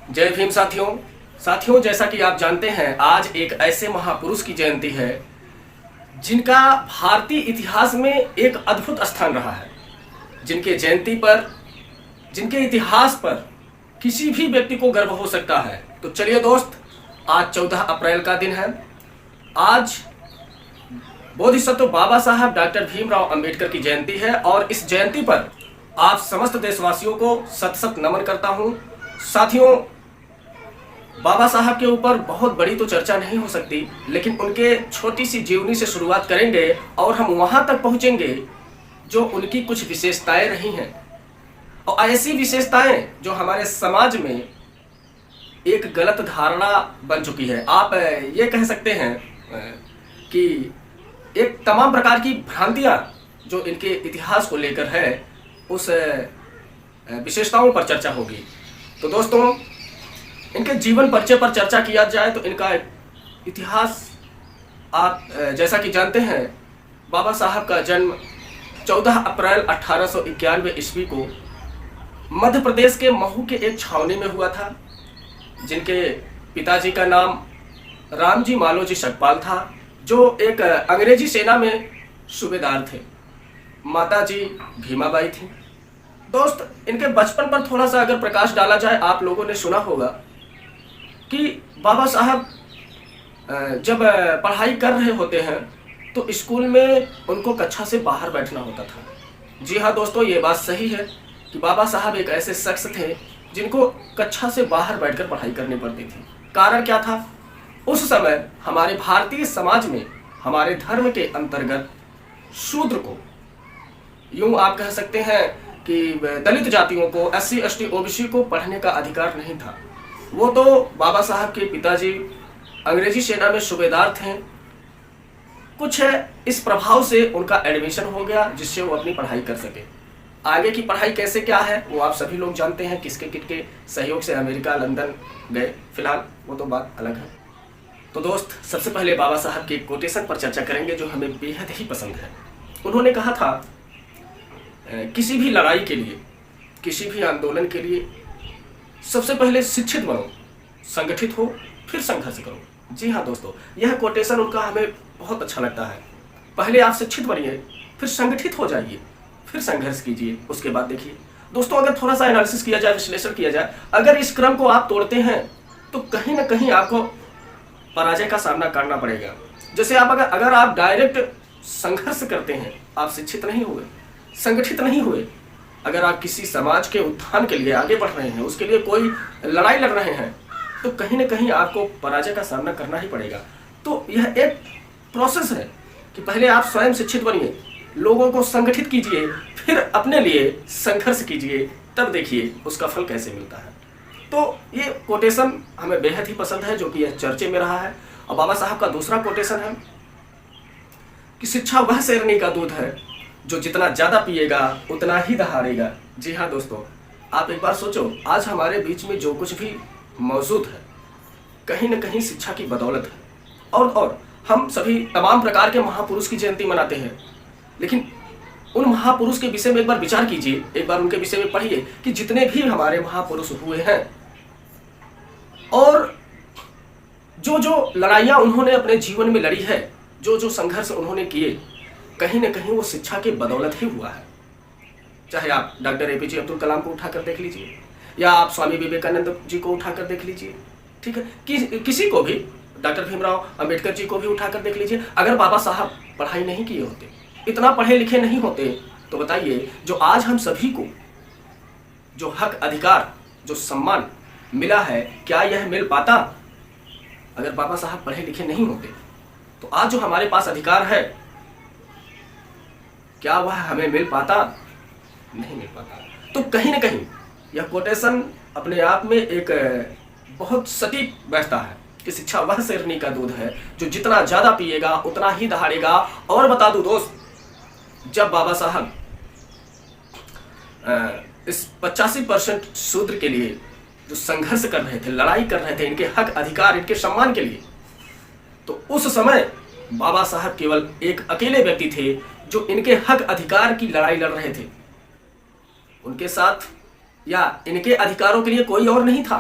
जय भीम साथियों, जैसा कि आप जानते हैं आज एक ऐसे महापुरुष की जयंती है जिनका भारतीय इतिहास में एक अद्भुत स्थान रहा है। जिनके जयंती पर, जिनके इतिहास पर किसी भी व्यक्ति को गर्व हो सकता है। तो चलिए दोस्त, आज 14 अप्रैल का दिन है। आज बोधिसत्व बाबा साहब डॉक्टर भीमराव अंबेडकर की जयंती है और इस जयंती पर आप समस्त देशवासियों को शत शत नमन करता हूं। साथियों, बाबा साहब के ऊपर बहुत बड़ी तो चर्चा नहीं हो सकती, लेकिन उनके छोटी सी जीवनी से शुरुआत करेंगे और हम वहां तक पहुंचेंगे जो उनकी कुछ विशेषताएं रही हैं, और ऐसी विशेषताएं जो हमारे समाज में एक गलत धारणा बन चुकी है। आप ये कह सकते हैं कि एक तमाम प्रकार की भ्रांतियां जो इनके इतिहास को लेकर है, उस विशेषताओं पर चर्चा होगी। तो दोस्तों, इनके जीवन परिचय पर चर्चा किया जाए तो इनका इतिहास आप जैसा कि जानते हैं, बाबा साहब का जन्म 14 अप्रैल 1891 ईस्वी को मध्य प्रदेश के महू के एक छावनी में हुआ था। जिनके पिताजी का नाम रामजी मालोजी शकपाल था, जो एक अंग्रेजी सेना में सूबेदार थे। माताजी भीमाबाई थी। दोस्त, इनके बचपन पर थोड़ा सा अगर प्रकाश डाला जाए, आप लोगों ने सुना होगा कि बाबा साहब जब पढ़ाई कर रहे होते हैं तो स्कूल में उनको कक्षा से बाहर बैठना होता था। जी हाँ दोस्तों, ये बात सही है कि बाबा साहब एक ऐसे शख्स थे जिनको कक्षा से बाहर बैठकर पढ़ाई करनी पड़ती थी। कारण क्या था? उस समय हमारे भारतीय समाज में हमारे धर्म के अंतर्गत शूद्र को, यूं आप कह सकते हैं कि दलित जातियों को, SC ST OBC को पढ़ने का अधिकार नहीं था। वो तो बाबा साहब के पिताजी अंग्रेजी सेना में सूबेदार थे। कुछ इस प्रभाव से उनका एडमिशन हो गया जिससे वो अपनी पढ़ाई कर सके। आगे की पढ़ाई कैसे क्या है वो आप सभी लोग जानते हैं। किसके किसके सहयोग से अमेरिका, लंदन गए, फिलहाल वो तो बात अलग है। तो दोस्त, सबसे पहले बाबा साहब के कोटेशन पर चर्चा करेंगे जो हमें बेहद ही पसंद है। उन्होंने कहा था, किसी भी लड़ाई के लिए, किसी भी आंदोलन के लिए सबसे पहले शिक्षित बनो, संगठित हो, फिर संघर्ष करो। जी हाँ दोस्तों, यह कोटेशन उनका हमें बहुत अच्छा लगता है। पहले आप शिक्षित बनिए, फिर संगठित हो जाइए, फिर संघर्ष कीजिए, उसके बाद देखिए। दोस्तों, अगर थोड़ा सा एनालिसिस किया जाए, विश्लेषण किया जाए, अगर इस क्रम को आप तोड़ते हैं तो कहीं ना कहीं आपको पराजय का सामना करना पड़ेगा। जैसे आप अगर आप डायरेक्ट संघर्ष करते हैं, आप शिक्षित नहीं हुए, संगठित नहीं हुए। अगर आप किसी समाज के उत्थान के लिए आगे बढ़ रहे हैं, उसके लिए कोई लड़ाई लड़ रहे हैं, तो कहीं ना कहीं आपको पराजय का सामना करना ही पड़ेगा। तो यह एक प्रोसेस है कि पहले आप स्वयं शिक्षित बनिए, लोगों को संगठित कीजिए, फिर अपने लिए संघर्ष कीजिए, तब देखिए उसका फल कैसे मिलता है। तो ये कोटेशन हमें बेहद ही पसंद है, जो कि यह चर्चे में रहा है। और बाबा साहब का दूसरा कोटेशन है कि शिक्षा वह शेरनी का दूध है जो जितना ज्यादा पिएगा उतना ही दहाड़ेगा। जी हाँ दोस्तों, आप एक बार सोचो, आज हमारे बीच में जो कुछ भी मौजूद है, कहीं न कहीं शिक्षा की बदौलत है। और हम सभी तमाम प्रकार के महापुरुष की जयंती मनाते हैं, लेकिन उन महापुरुष के विषय में एक बार विचार कीजिए, एक बार उनके विषय में पढ़िए कि जितने भी हमारे महापुरुष हुए हैं और जो जो लड़ाइयाँ उन्होंने अपने जीवन में लड़ी है, जो जो संघर्ष उन्होंने किए, कहीं न कहीं वो शिक्षा की बदौलत ही हुआ है। चाहे आप डॉक्टर APJ अब्दुल कलाम को उठाकर देख लीजिए, या आप स्वामी विवेकानंद जी को उठाकर देख लीजिए, ठीक है, किसी को भी, डॉक्टर भीमराव अंबेडकर जी को भी उठाकर देख लीजिए। अगर बाबा साहब पढ़ाई नहीं किए होते, इतना पढ़े लिखे नहीं होते, तो बताइए जो आज हम सभी को जो हक, अधिकार, जो सम्मान मिला है, क्या यह मिल पाता? अगर बाबा साहब पढ़े लिखे नहीं होते तो आज जो हमारे पास अधिकार है, क्या वह हमें मिल पाता? नहीं मिल पाता। तो कहीं ना कहीं यह कोटेशन अपने आप में एक बहुत सटीक बैठता है कि शिक्षा वह शेरनी का दूध है जो जितना ज्यादा पिएगा उतना ही दहाड़ेगा। और बता दूं दोस्त, जब बाबा साहब इस 85% शूद्र के लिए जो संघर्ष कर रहे थे, लड़ाई कर रहे थे इनके हक, अधिकार, इनके सम्मान के लिए, तो उस समय बाबा साहब केवल एक अकेले व्यक्ति थे जो इनके हक, अधिकार की लड़ाई लड़ रहे थे। उनके साथ या इनके अधिकारों के लिए कोई और नहीं था।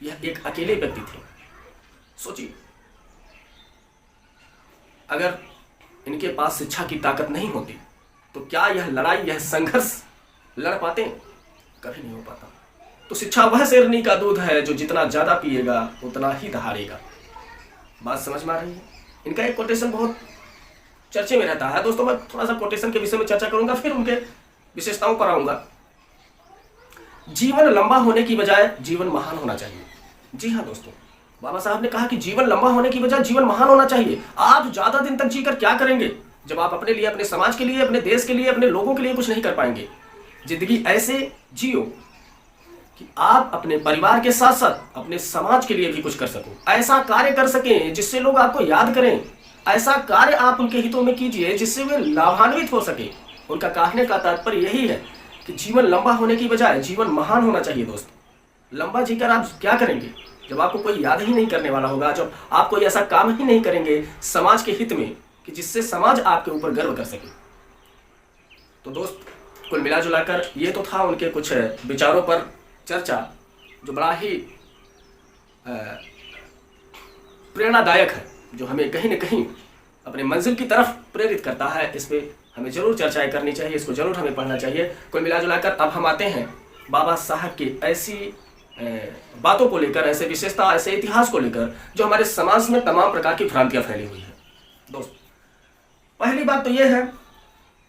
यह एक अकेले व्यक्ति थे। सोचिए, अगर इनके पास शिक्षा की ताकत नहीं होती तो क्या यह लड़ाई, यह संघर्ष लड़ पाते? कभी नहीं हो पाता। तो शिक्षा वह शेरनी का दूध है जो जितना ज्यादा पिएगा उतना ही दहाड़ेगा। बात समझ में आ रही है? इनका एक कोटेशन बहुत चर्चे में रहता है दोस्तों। मैं थोड़ा सा कोटेशन के विषय में चर्चा करूंगा, फिर उनके विशेषताओं पर आऊंगा। जीवन लंबा होने की बजाय जीवन महान होना चाहिए। जी हाँ दोस्तों, बाबा साहब ने कहा कि जीवन लंबा होने की बजाय जीवन महान होना चाहिए। आप ज्यादा दिन तक जीकर क्या करेंगे जब आप अपने लिए, अपने समाज के लिए, अपने देश के लिए, अपने लोगों के लिए कुछ नहीं कर पाएंगे। जिंदगी ऐसे जियो कि आप अपने परिवार के साथ साथ अपने समाज के लिए भी कुछ कर सको। ऐसा कार्य कर सकें जिससे लोग आपको याद करें। ऐसा कार्य आप उनके हितों में कीजिए जिससे वे लाभान्वित हो सके। उनका कहने का तात्पर्य यही है कि जीवन लंबा होने की बजाय जीवन महान होना चाहिए। दोस्तों, लंबा जीकर आप क्या करेंगे जब आपको कोई याद ही नहीं करने वाला होगा, जब आप कोई ऐसा काम ही नहीं करेंगे समाज के हित में कि जिससे समाज आपके ऊपर गर्व कर सके। तो दोस्त, कुल मिला जुलाकर ये तो था उनके कुछ विचारों पर चर्चा, जो बड़ा ही प्रेरणादायक है, जो हमें कहीं न कहीं अपने मंजिल की तरफ प्रेरित करता है। इस पे हमें जरूर चर्चाएं करनी चाहिए, इसको जरूर हमें पढ़ना चाहिए। कुल मिला जुलाकर अब हम आते हैं बाबा साहब की ऐसी बातों को लेकर, ऐसे विशेषता, ऐसे इतिहास को लेकर जो हमारे समाज में तमाम प्रकार की भ्रांतियां फैली हुई है। दोस्त, पहली बात तो यह है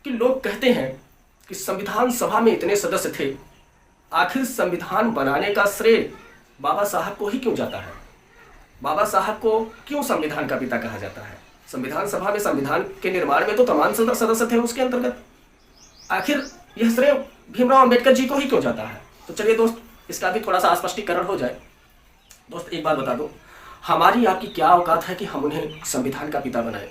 कि लोग कहते हैं कि संविधान सभा में इतने सदस्य थे, आखिर संविधान बनाने का श्रेय बाबा साहब को ही क्यों जाता है? बाबा साहब को क्यों संविधान का पिता कहा जाता है? संविधान सभा में, संविधान के निर्माण में तो तमाम सदस्य थे उसके अंतर्गत, आखिर यह श्रेय भीमराव अंबेडकर जी को ही क्यों जाता है? तो चलिए दोस्त, इसका भी थोड़ा सा स्पष्टीकरण हो जाए। दोस्त, एक बात बता दो, हमारी आपकी क्या औकात है कि हम उन्हें संविधान का पिता बनाए?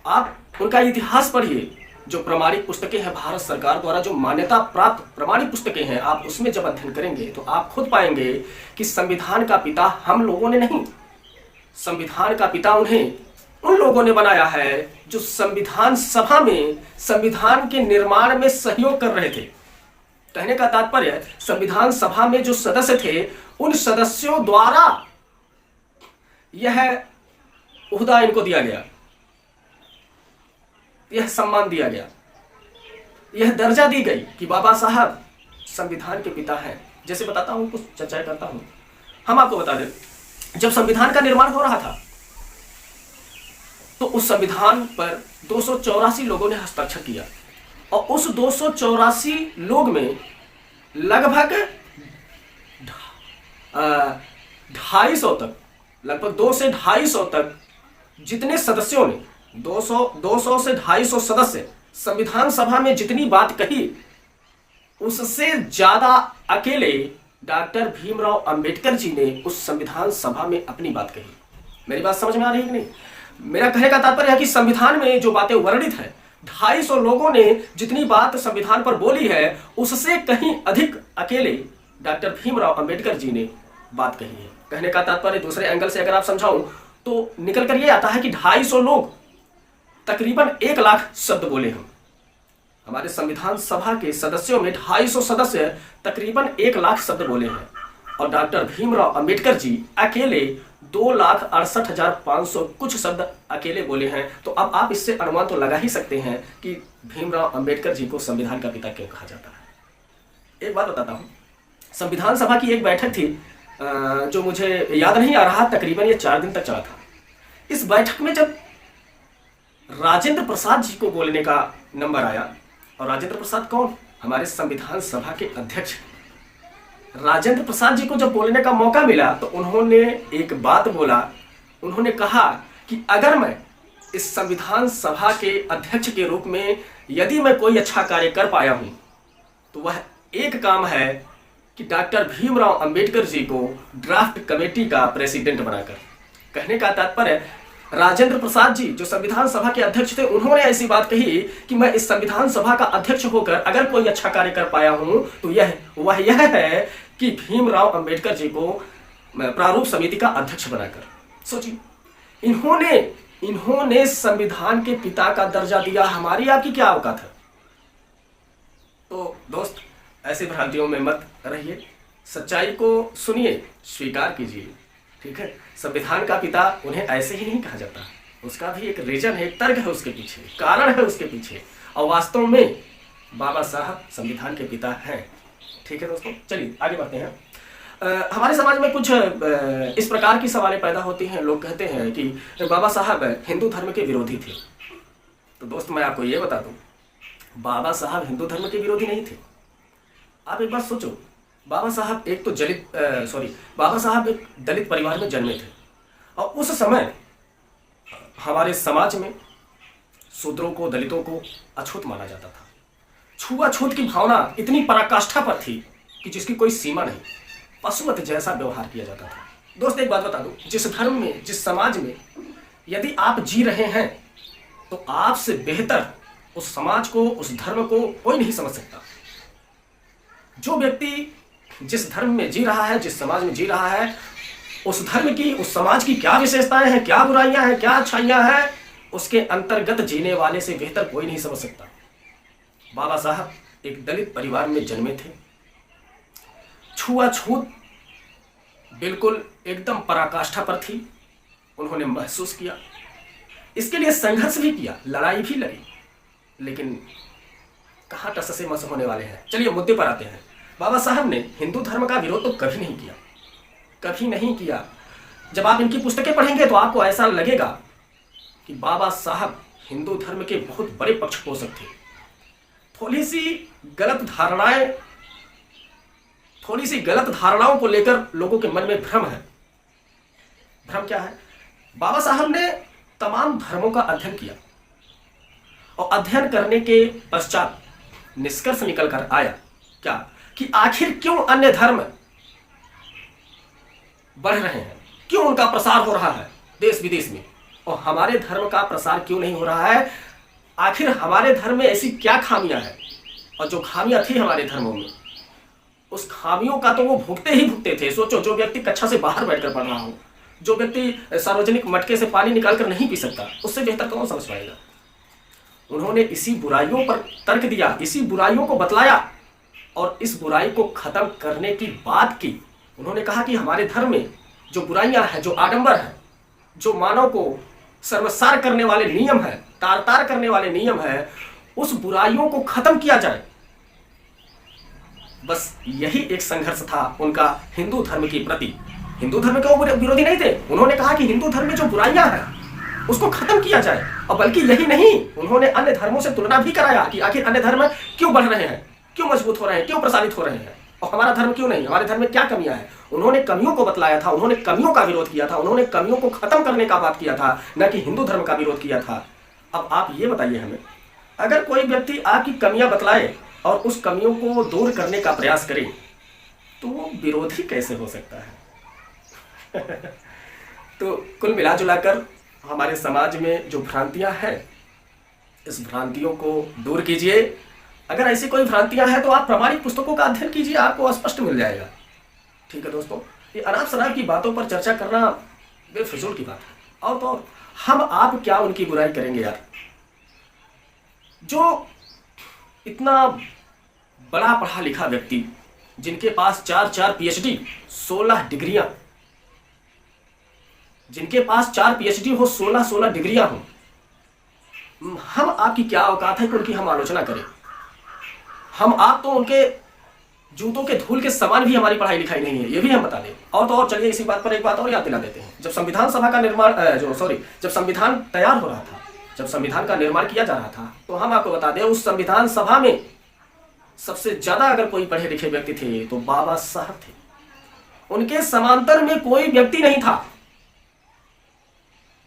आप उनका इतिहास पढ़िए। जो प्रमाणिक पुस्तकें हैं भारत सरकार द्वारा, जो मान्यता प्राप्त प्रमाणिक पुस्तकें हैं, आप उसमें जब अध्ययन करेंगे तो आप खुद पाएंगे कि संविधान का पिता हम लोगों ने नहीं, संविधान का पिता उन्हें उन लोगों ने बनाया है जो संविधान सभा में संविधान के निर्माण में सहयोग कर रहे थे। कहने का तात्पर्य, संविधान सभा में जो सदस्य थे उन सदस्यों द्वारा यह ओहदा इनको दिया गया, यह सम्मान दिया गया, यह दर्जा दी गई कि बाबा साहब संविधान के पिता हैं। जैसे बताता हूं, कुछ चर्चा करता हूं। हम आपको बता दें, जब संविधान का निर्माण हो रहा था तो उस संविधान पर 284 लोगों ने हस्ताक्षर किया, और उस 284 लोग में लगभग 250 तक, लगभग 200 से 250 तक जितने सदस्यों ने, 200 से 250 सदस्य संविधान सभा में जितनी बात कही, उससे ज्यादा अकेले डॉक्टर भीमराव अंबेडकर जी ने उस संविधान सभा में अपनी बात कही। मेरी बात समझ में आ रही है कि नहीं? मेरा कहने का तात्पर्य है कि संविधान में जो बातें वर्णित है, 250 लोगों ने जितनी बात संविधान पर बोली है, उससे कहीं अधिक अकेले डॉक्टर भीमराव अंबेडकर जी ने बात कही है। कहने का तात्पर्य दूसरे एंगल से अगर आप समझाऊं तो निकल कर ये आता है कि 250 लोग तकरीबन 1 लाख शब्द बोले हम। हमारे संविधान सभा के सदस्यों में 250 सदस्य तकरीबन 1 लाख शब्द बोले हैं, और डॉक्टर भीमराव अंबेडकर जी अकेले 2,68,500 कुछ शब्द अकेले बोले हैं। तो अब आप इससे अनुमान तो लगा ही सकते हैं कि भीमराव अंबेडकर जी को संविधान का पिता क्यों कहा जाता है। एक बात बताता हूं, संविधान सभा की एक बैठक थी जो मुझे याद नहीं आ रहा, तकरीबन ये 4 दिन तक चला था। इस बैठक में जब राजेंद्र प्रसाद जी को बोलने का नंबर आया, और राजेंद्र प्रसाद कौन? हमारे संविधान सभा के अध्यक्ष। राजेंद्र प्रसाद जी को जब बोलने का मौका मिला तो उन्होंने एक बात बोला। उन्होंने कहा कि अगर मैं इस संविधान सभा के अध्यक्ष के रूप में यदि मैं कोई अच्छा कार्य कर पाया हूं तो वह एक काम है कि डॉक्टर भीमराव अंबेडकर जी को ड्राफ्ट कमेटी का प्रेसिडेंट बनाकर। कहने का तात्पर्य, राजेंद्र प्रसाद जी जो संविधान सभा के अध्यक्ष थे, उन्होंने ऐसी बात कही कि मैं इस संविधान सभा का अध्यक्ष होकर अगर कोई अच्छा कार्य कर पाया हूं तो यह है कि भीमराव अंबेडकर जी को प्रारूप समिति का अध्यक्ष बनाकर। सोचिए, इन्होंने संविधान के पिता का दर्जा दिया। हमारी आपकी क्या औकात है? तो दोस्त, ऐसी भ्रांतियों में मत रहिए। सच्चाई को सुनिए, स्वीकार कीजिए। ठीक है, संविधान का पिता उन्हें ऐसे ही नहीं कहा जाता, उसका भी एक रीजन है, एक तर्क है उसके पीछे, कारण है उसके पीछे, और वास्तव में बाबा साहब संविधान के पिता हैं। ठीक है दोस्तों, चलिए आगे बढ़ते हैं। हमारे समाज में कुछ इस प्रकार की सवालें पैदा होती हैं। लोग कहते हैं कि बाबा साहब हिंदू धर्म के विरोधी थे। तो दोस्त मैं आपको ये बता दूं, बाबा साहब हिंदू धर्म के विरोधी नहीं थे। आप एक बात सोचो, बाबा साहब एक दलित परिवार में जन्मे थे, और उस समय हमारे समाज में शूद्रों को, दलितों को अछूत माना जाता था। छुआछूत की भावना इतनी पराकाष्ठा पर थी कि जिसकी कोई सीमा नहीं, पशुवत जैसा व्यवहार किया जाता था। दोस्त एक बात बता दूं, जिस धर्म में, जिस समाज में यदि आप जी रहे हैं तो आपसे बेहतर उस समाज को, उस धर्म को कोई नहीं समझ सकता। जो व्यक्ति जिस धर्म में जी रहा है, जिस समाज में जी रहा है, उस धर्म की, उस समाज की क्या विशेषताएं हैं, क्या बुराइयां हैं, क्या अच्छाइयां हैं, उसके अंतर्गत जीने वाले से बेहतर कोई नहीं समझ सकता। बाबा साहब एक दलित परिवार में जन्मे थे। छुआछूत बिल्कुल एकदम पराकाष्ठा पर थी, उन्होंने महसूस किया, इसके लिए संघर्ष भी किया, लड़ाई भी लड़ी, लेकिन कहाँ टस से मस होने वाले हैं। चलिए मुद्दे पर आते हैं। बाबा साहब ने हिंदू धर्म का विरोध तो कभी नहीं किया, कभी नहीं किया। जब आप इनकी पुस्तकें पढ़ेंगे तो आपको ऐसा लगेगा कि बाबा साहब हिंदू धर्म के बहुत बड़े पक्षपोषक थे। थोड़ी सी गलत धारणाओं को लेकर लोगों के मन में भ्रम है। भ्रम क्या है? बाबा साहब ने तमाम धर्मों का अध्ययन किया, और अध्ययन करने के पश्चात निष्कर्ष निकल कर आया क्या, कि आखिर क्यों अन्य धर्म बढ़ रहे हैं, क्यों उनका प्रसार हो रहा है देश विदेश में, और हमारे धर्म का प्रसार क्यों नहीं हो रहा है। आखिर हमारे धर्म में ऐसी क्या खामियां हैं, और जो खामियां थी हमारे धर्मों में, उस खामियों का तो वो भुगते ही भुगते थे। सोचो, जो व्यक्ति कक्षा से बाहर बैठकर पढ़ रहा हो, जो व्यक्ति सार्वजनिक मटके से पानी निकालकर नहीं पी सकता, उससे बेहतर कौन समझ पाएगा। उन्होंने इसी बुराइयों पर तर्क दिया, इसी बुराइयों को बतलाया, और इस बुराई को खत्म करने की बात की। उन्होंने कहा कि हमारे धर्म में जो बुराइयां हैं, जो आडंबर है, जो मानव को सर्वसार करने वाले नियम है, तार तार करने वाले नियम है, उस बुराइयों को खत्म किया जाए। बस यही एक संघर्ष था उनका हिंदू धर्म के प्रति। हिंदू धर्म के वो विरोधी नहीं थे। उन्होंने कहा कि हिंदू धर्म में जो बुराइयां हैं उसको खत्म किया जाए, और बल्कि यही नहीं, उन्होंने अन्य धर्मों से तुलना भी कराया कि आखिर अन्य धर्म क्यों बढ़ रहे हैं, क्यों मजबूत हो रहे हैं, क्यों प्रसारित हो रहे हैं, और हमारा धर्म क्यों नहीं, हमारे धर्म में क्या कमियां हैं। उन्होंने कमियों को बतलाया था, उन्होंने कमियों का विरोध किया था, उन्होंने कमियों को खत्म करने का बात किया था, न कि हिंदू धर्म का विरोध किया था। अब आप ये बताइए हमें, अगर कोई व्यक्ति आपकी कमियां बतलाए और उस कमियों को दूर करने का प्रयास करे, तो वो विरोधी कैसे हो सकता है। तो कुल मिलाजुलाकर हमारे समाज में जो भ्रांतियां हैं, इस भ्रांतियों को दूर कीजिए। अगर ऐसी कोई भ्रांतियां हैं तो आप प्रामाणिक पुस्तकों का अध्ययन कीजिए, आपको स्पष्ट मिल जाएगा। ठीक है दोस्तों, ये अनाप शनाप की बातों पर चर्चा करना बेफिजूल की बात है। और तो हम आप क्या उनकी बुराई करेंगे यार, जो इतना बड़ा पढ़ा लिखा व्यक्ति, जिनके पास 4 PhD, 16 डिग्रियां, जिनके पास 4 PhD हो, 16 डिग्रियां हो, हम आपकी क्या औकात है कि उनकी हम आलोचना करें। हम आप तो उनके जूतों के धूल के समान भी हमारी पढ़ाई लिखाई नहीं है, ये भी हम बता दें। और तो और चलिए इसी बात पर एक बात और याद दिला देते हैं। जब संविधान सभा का निर्माण जब संविधान तैयार हो रहा था, जब संविधान का निर्माण किया जा रहा था, तो हम आपको बता दें, उस संविधान सभा में सबसे ज्यादा अगर कोई पढ़े लिखे व्यक्ति थे तो बाबा साहब थे। उनके समांतर में कोई व्यक्ति नहीं था,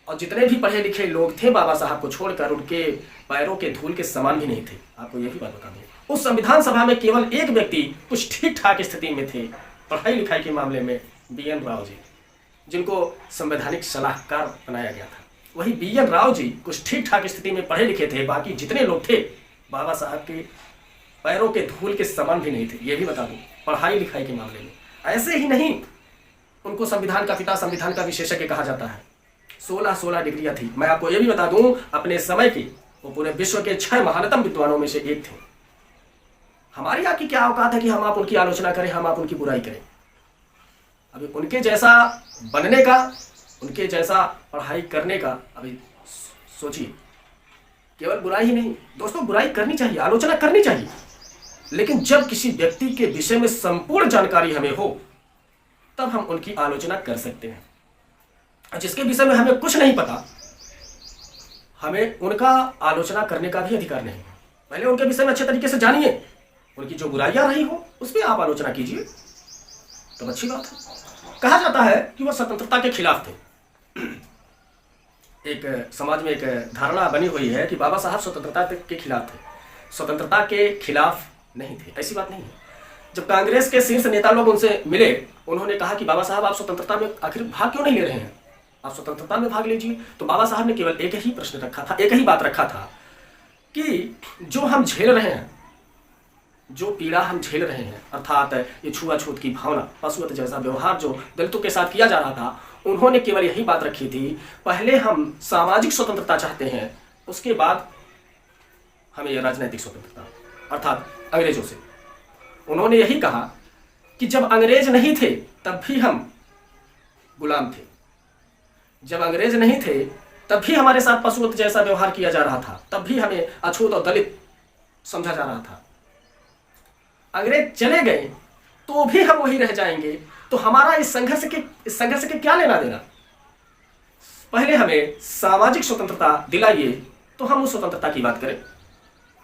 और जितने भी पढ़े लिखे लोग थे बाबा साहब को छोड़कर, उनके पैरों के धूल के समान भी नहीं थे। आपको यह भी बात बता दें, उस संविधान सभा में केवल एक व्यक्ति कुछ ठीक ठाक स्थिति में थे पढ़ाई लिखाई के मामले में, BN राव जी, जिनको संवैधानिक सलाहकार बनाया गया था। वही BN राव जी कुछ ठीक ठाक स्थिति में पढ़े लिखे थे, बाकी जितने लोग थे बाबा साहब के पैरों के धूल के समान भी नहीं थे। ये भी बता दूं, पढ़ाई लिखाई के मामले में। ऐसे ही नहीं, उनको संविधान का पिता, संविधान का विशेषज्ञ कहा जाता है। 16 डिग्रियां थी। मैं आपको ये भी बता दूं, अपने समय के वो पूरे विश्व के 6 महानतम विद्वानों में से एक थे। हमारी आपकी क्या औकात है कि हम आप उनकी आलोचना करें, हम आप उनकी बुराई करें। अभी उनके जैसा बनने का, उनके जैसा पढ़ाई करने का अभी सोचिए। केवल बुराई ही नहीं दोस्तों, बुराई करनी चाहिए, आलोचना करनी चाहिए, लेकिन जब किसी व्यक्ति के विषय में संपूर्ण जानकारी हमें हो तब हम उनकी आलोचना कर सकते हैं। जिसके विषय में हमें कुछ नहीं पता, हमें उनका आलोचना करने का भी अधिकार नहीं है। पहले उनके विषय में अच्छे तरीके से जानिए, उनकी जो बुराइयां रही हो उस पर आप आलोचना कीजिए, तो अच्छी बात है। कहा जाता है कि वह स्वतंत्रता के खिलाफ थे। एक समाज में एक धारणा बनी हुई है कि बाबा साहब स्वतंत्रता के खिलाफ थे, स्वतंत्रता के खिलाफ नहीं थे। ऐसी बात नहीं है। जब कांग्रेस के शीर्ष नेता लोग उनसे मिले, उन्होंने कहा कि बाबा साहब आप स्वतंत्रता में आखिर भाग क्यों नहीं ले रहे हैं, आप स्वतंत्रता में भाग लीजिए। तो बाबा साहब ने केवल एक ही प्रश्न रखा था, एक ही बात रखा था कि जो हम झेल रहे हैं, जो पीड़ा हम झेल रहे हैं, अर्थात ये छुआछूत की भावना, पशुवत जैसा व्यवहार जो दलितों के साथ किया जा रहा था, उन्होंने केवल यही बात रखी थी, पहले हम सामाजिक स्वतंत्रता चाहते हैं, उसके बाद हमें यह राजनीतिक स्वतंत्रता, अर्थात अंग्रेजों से। उन्होंने यही कहा कि जब अंग्रेज नहीं थे तब भी हम गुलाम थे, जब अंग्रेज नहीं थे तब भी हमारे साथ पशुवत जैसा व्यवहार किया जा रहा था, तब भी हमें अछूत और दलित समझा जा रहा था। अंग्रेज चले गए तो भी हम वही रह जाएंगे, तो हमारा इस संघर्ष के क्या लेना देना। पहले हमें सामाजिक स्वतंत्रता दिलाइए तो हम उस स्वतंत्रता की बात करें।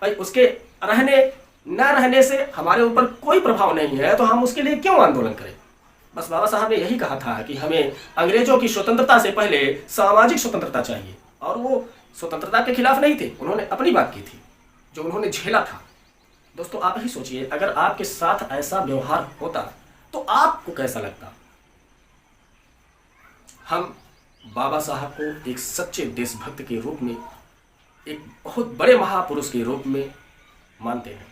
भाई उसके रहने न रहने से हमारे ऊपर कोई प्रभाव नहीं है, तो हम उसके लिए क्यों आंदोलन करें। बस बाबा साहब ने यही कहा था कि हमें अंग्रेजों की स्वतंत्रता से पहले सामाजिक स्वतंत्रता चाहिए, और वो स्वतंत्रता के खिलाफ नहीं थे, उन्होंने अपनी बात की थी जो उन्होंने झेला था। दोस्तों आप ही सोचिए, अगर आपके साथ ऐसा व्यवहार होता तो आपको कैसा लगता। हम बाबा साहब को एक सच्चे देशभक्त के रूप में, एक बहुत बड़े महापुरुष के रूप में मानते हैं।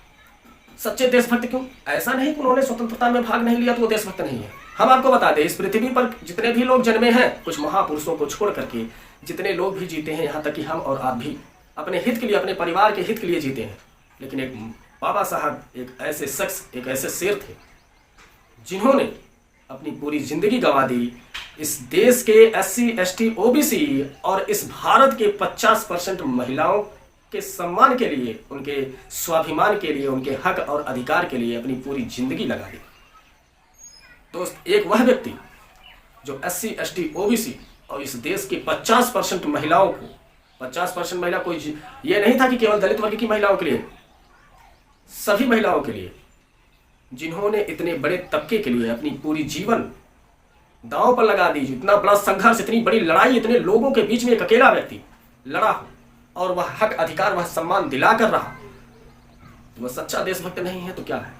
सच्चे देशभक्त क्यों? ऐसा नहीं कि उन्होंने स्वतंत्रता में भाग नहीं लिया तो वो देशभक्त नहीं है। हम आपको बता दें, इस पृथ्वी पर जितने भी लोग जन्मे हैं, कुछ महापुरुषों को छोड़ करके जितने लोग भी जीते हैं, यहाँ तक कि हम और आप भी अपने हित के लिए, अपने परिवार के हित के लिए जीते हैं। लेकिन एक बाबा साहब एक ऐसे शख्स, एक ऐसे शेर थे जिन्होंने अपनी पूरी जिंदगी गंवा दी इस देश के SC ST OBC और इस भारत के 50% महिलाओं के सम्मान के लिए, उनके स्वाभिमान के लिए, उनके हक और अधिकार के लिए अपनी पूरी जिंदगी लगा दी। दोस्त, एक वह व्यक्ति जो SC ST OBC और इस देश के 50% महिलाओं को, 50% महिला कोई ये नहीं था कि केवल दलित वर्ग की महिलाओं के लिए, सभी महिलाओं के लिए, जिन्होंने इतने बड़े तबके के लिए अपनी पूरी जीवन दांव पर लगा दी। इतना बड़ा संघर्ष, इतनी बड़ी लड़ाई, इतने लोगों के बीच में एक अकेला व्यक्ति लड़ा हो और वह हक, अधिकार, वह सम्मान दिला कर रहा, तो वह सच्चा देशभक्त नहीं है तो क्या है।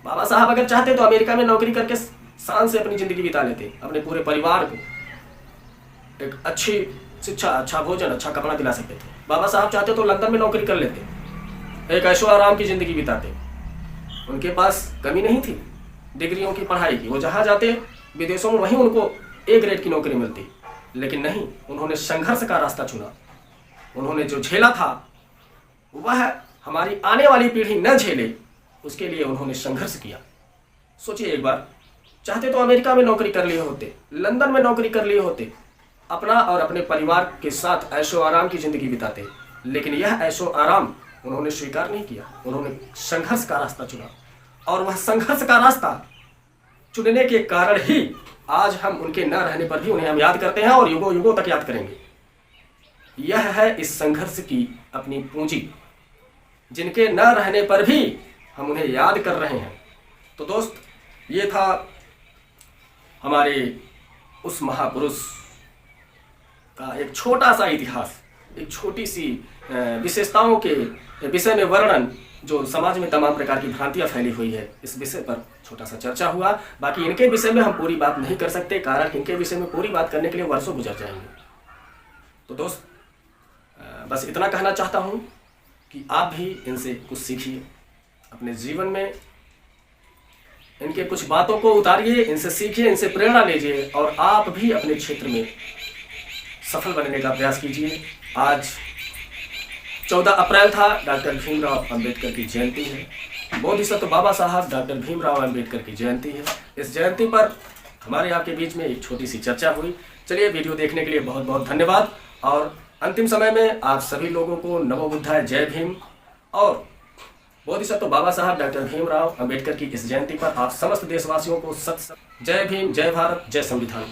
बाबा साहब अगर चाहते तो अमेरिका में नौकरी करके शान से अपनी जिंदगी बिता लेते, अपने पूरे परिवार को एक अच्छी शिक्षा, अच्छा भोजन, अच्छा कपड़ा दिला सकते थे। बाबा साहब चाहते तो लंदन में नौकरी कर लेते, एक ऐशो आराम की जिंदगी बिताते। उनके पास कमी नहीं थी डिग्रियों की पढ़ाई की, वो जहाँ जाते विदेशों में वहीं उनको A ग्रेड की नौकरी मिलती। लेकिन नहीं, उन्होंने संघर्ष का रास्ता चुना। उन्होंने जो झेला था वह हमारी आने वाली पीढ़ी न झेले, उसके लिए उन्होंने संघर्ष किया। सोचिए एक बार, चाहते तो अमेरिका में नौकरी कर लिए होते, लंदन में नौकरी कर लिए होते, अपना और अपने परिवार के साथ ऐशो आराम की जिंदगी बिताते। लेकिन यह ऐशो आराम उन्होंने स्वीकार नहीं किया, उन्होंने संघर्ष का रास्ता चुना। और वह संघर्ष का रास्ता चुनने के कारण ही आज हम उनके न रहने पर भी उन्हें हम याद करते हैं और युगों युगों तक याद करेंगे। यह है इस संघर्ष की अपनी पूंजी, जिनके न रहने पर भी हम उन्हें याद कर रहे हैं। तो दोस्त, ये था हमारे उस महापुरुष का एक छोटा सा इतिहास, एक छोटी सी विशेषताओं के विषय में वर्णन, जो समाज में तमाम प्रकार की भ्रांतियां फैली हुई है, इस विषय पर छोटा सा चर्चा हुआ। बाकी इनके विषय में हम पूरी बात नहीं कर सकते, कारण इनके विषय में पूरी बात करने के लिए वर्षों गुजर जाएंगे। तो दोस्त, बस इतना कहना चाहता हूं कि आप भी इनसे कुछ सीखिए, अपने जीवन में इनके कुछ बातों को उतारिए, इनसे सीखिए, इनसे प्रेरणा लीजिए और आप भी अपने क्षेत्र में सफल बनने का प्रयास कीजिए। आज 14 अप्रैल था, डॉक्टर भीमराव अंबेडकर की जयंती है। बोधिसत्व बाबा साहब डॉक्टर भीमराव अंबेडकर की जयंती है। इस जयंती पर हमारे आपके बीच में एक छोटी सी चर्चा हुई। चलिए, वीडियो देखने के लिए बहुत बहुत धन्यवाद। और अंतिम समय में आप सभी लोगों को नमो बुद्धाय, जय भीम। और बोधिसत्व बाबा साहब डॉक्टर भीमराव अंबेडकर की इस जयंती पर आप समस्त देशवासियों को सत जय भीम, जय भारत, जय संविधान।